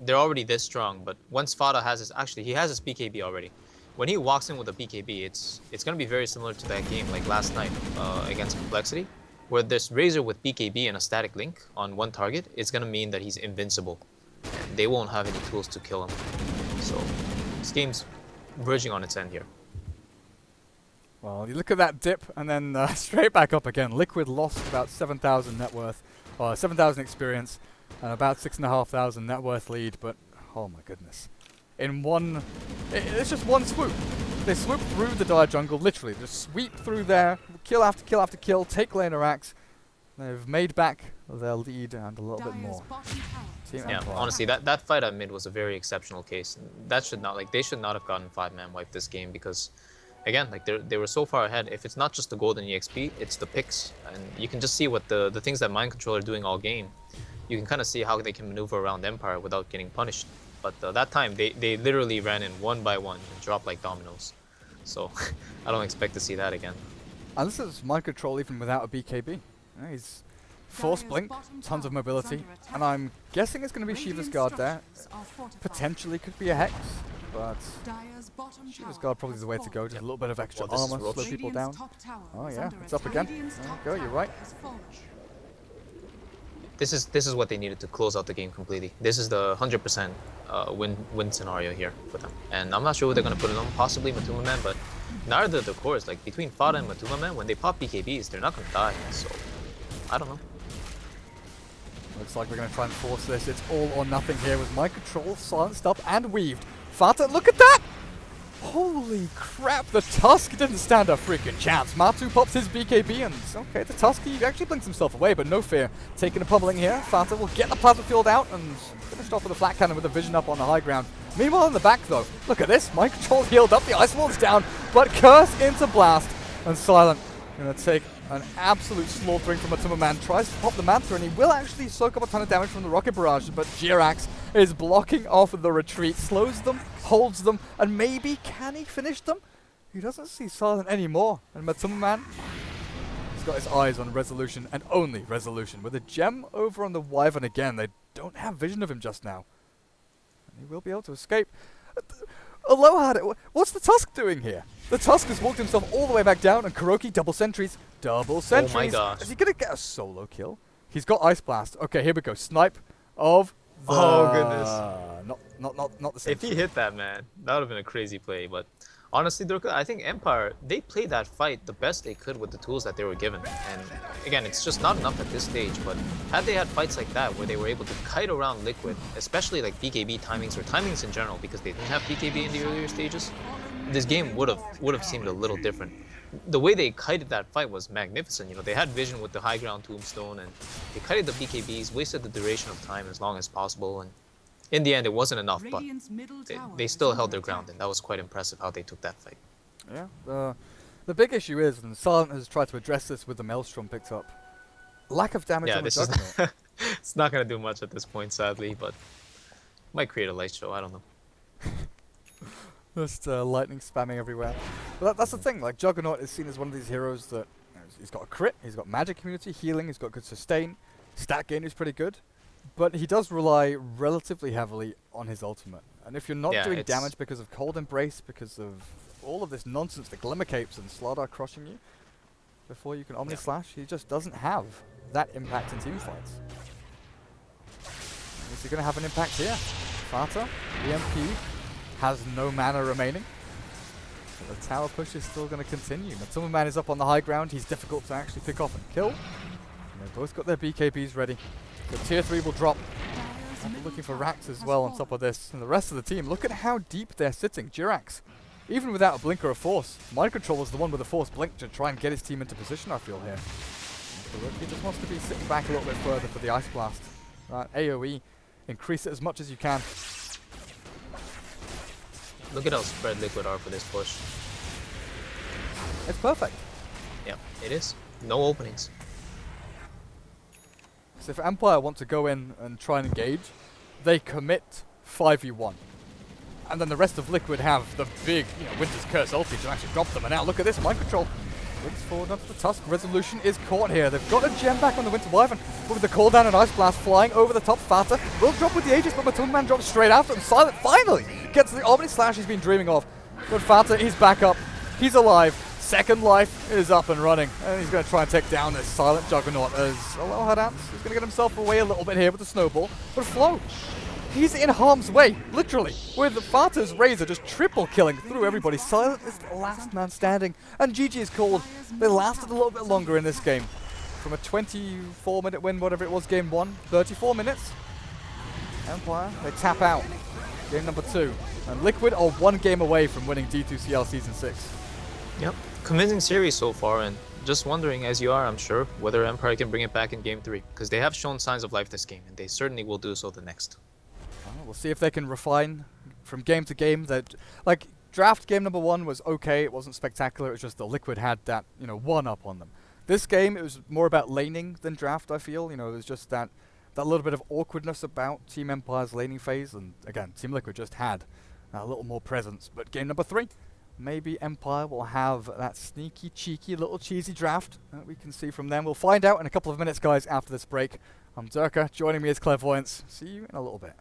they're already this strong, but once Fada has his, actually he has his BKB already. When he walks in with a BKB, it's going to be very similar to that game like last night against Complexity, where this Razor with BKB and a static link on one target is going to mean that he's invincible. And they won't have any tools to kill him. So this game's verging on its end here. Well, you look at that dip and then straight back up again. Liquid lost about 7,000 net worth, or 7,000 experience, and about 6,500 net worth lead, but oh my goodness. In one, it's just one swoop. They swoop through the dire jungle, literally, just sweep through there, kill after kill after kill, take laner Axe. They've made back their lead and a little bit more. Yeah, honestly, that fight at mid was a very exceptional case. That should not, like, they should not have gotten 5-man wipe this game because, again, like they were so far ahead. If it's not just the golden EXP, it's the picks, and you can just see what the things that Mind Control are doing all game. You can kind of see how they can maneuver around Empire without getting punished. But that time, they literally ran in one by one and dropped like dominoes. So I don't expect to see that again. And this is Mind Control even without a BKB. Yeah, he's Force Blink, tons of mobility, and I'm guessing it's going to be Shiva's Guard there. Potentially could be a Hex, but Shiva's Guard probably is the way to go. Just a little bit of extra armor, slow people down. Oh yeah, it's up again. There you go, you're right. This is what they needed to close out the game completely. This is the 100% win scenario here for them. And I'm not sure who they're going to put it on, possibly Matuma Man, but neither the cores, like between Fada and Matuma Man, when they pop BKBs, they're not going to die. So, I don't know. Looks like we're going to try and force this. It's all or nothing here with Mind Control silenced up and weaved. Fata, look at that! Holy crap, the Tusk didn't stand a freaking chance. Matu pops his BKB and, okay, the Tusk, he actually blinks himself away, but no fear. Taking a pummeling here, Fata will get the plasma field out and finished off with a flat cannon with a vision up on the high ground. Meanwhile in the back though, look at this, Mind Control healed up, the Ice Wall's down, but Curse into Blast, and Silent gonna take an absolute slaughtering from Matuma Man. Tries to pop the Mantha and he will actually soak up a ton of damage from the Rocket Barrage, but Jirax is blocking off the retreat, slows them, holds them, and maybe can he finish them? He doesn't see Silent anymore, and Matuma Man, he's got his eyes on Resolution and only Resolution. With a gem over on the Wyvern again, they don't have vision of him just now. And he will be able to escape. Aloha, what's the Tusk doing here? The Tusk has walked himself all the way back down, and Kuroki double sentries. Double sentries. Oh my gosh. Is he going to get a solo kill? He's got Ice Blast. Okay, here we go. Snipe of the... Oh, goodness. Not the same. If he hit that, man, that would have been a crazy play. But honestly, I think Empire, they played that fight the best they could with the tools that they were given. And again, it's just not enough at this stage. But had they had fights like that where they were able to kite around Liquid, especially like BKB timings or timings in general, because they didn't have BKB in the earlier stages, this game would have seemed a little different. The way they kited that fight was magnificent. You know, they had vision with the high ground tombstone, and they kited the BKBs, wasted the duration of time as long as possible, and in the end it wasn't enough, but they still held their ground, and that was quite impressive how they took that fight. Yeah, the big issue is, and Silent has tried to address this with the Maelstrom picked up, lack of damage on the Juggernaut. It's not going to do much at this point, sadly, but might create a light show, I don't know. Just lightning spamming everywhere. But that's the thing, like Juggernaut is seen as one of these heroes that, you know, he's got a crit, he's got magic immunity, healing, he's got good sustain, stat gain is pretty good, but he does rely relatively heavily on his ultimate. And if you're not doing damage because of Cold Embrace, because of all of this nonsense, the Glimmer Capes and Slardar crushing you, before you can Omni Slash. He just doesn't have that impact in team fights. Is he going to have an impact here? Fata, EMP, has no mana remaining. So the tower push is still going to continue. Matuma Man is up on the high ground. He's difficult to actually pick off and kill. And they've both got their BKBs ready. The tier 3 will drop. They're looking for Rax as well on top of this. And the rest of the team, look at how deep they're sitting. Jirax, even without a blink or a force. Mind Control is the one with a force blink to try and get his team into position, I feel here. He just wants to be sitting back a little bit further for the Ice Blast. Right, AoE, increase it as much as you can. Look at how spread Liquid are for this push. It's perfect. Yeah, it is. No openings. So if Empire want to go in and try and engage, they commit 5v1. And then the rest of Liquid have the big, Winter's Curse ulti to actually drop them. And now look at this, Mind Control looks forward onto the Tusk. Resolution is caught here. They've got a gem back on the Winter Wyvern. But with the call down and Ice Blast flying over the top, Fata will drop with the Aegis, but Matuma Man drops straight after him. Silent finally gets the Omni Slash he's been dreaming of. But Fata, he's back up. He's alive. Second life is up and running. And he's going to try and take down this Silent Juggernaut as Aloha He's going to get himself away a little bit here with the snowball. But Flo, he's in harm's way, literally, with Fata's Razor just triple killing through everybody. Silent is the last man standing, and GG is called. They lasted a little bit longer in this game. From a 24-minute win, whatever it was, game 1, 34 minutes. Empire, they tap out. Game number 2. And Liquid are 1 game away from winning D2CL Season 6. Yep, convincing series so far, and just wondering, as you are, I'm sure, whether Empire can bring it back in game 3, because they have shown signs of life this game, and they certainly will do so the next. We'll see if they can refine from game to game. That, like, draft game number 1 was okay. It wasn't spectacular. It was just the Liquid had that, one up on them. This game, it was more about laning than draft, I feel. There's just that little bit of awkwardness about Team Empire's laning phase. And again, Team Liquid just had a little more presence. But game number 3, maybe Empire will have that sneaky, cheeky, little cheesy draft that we can see from them. We'll find out in a couple of minutes, guys, after this break. I'm Durka. Joining me is Clairvoyance. See you in a little bit.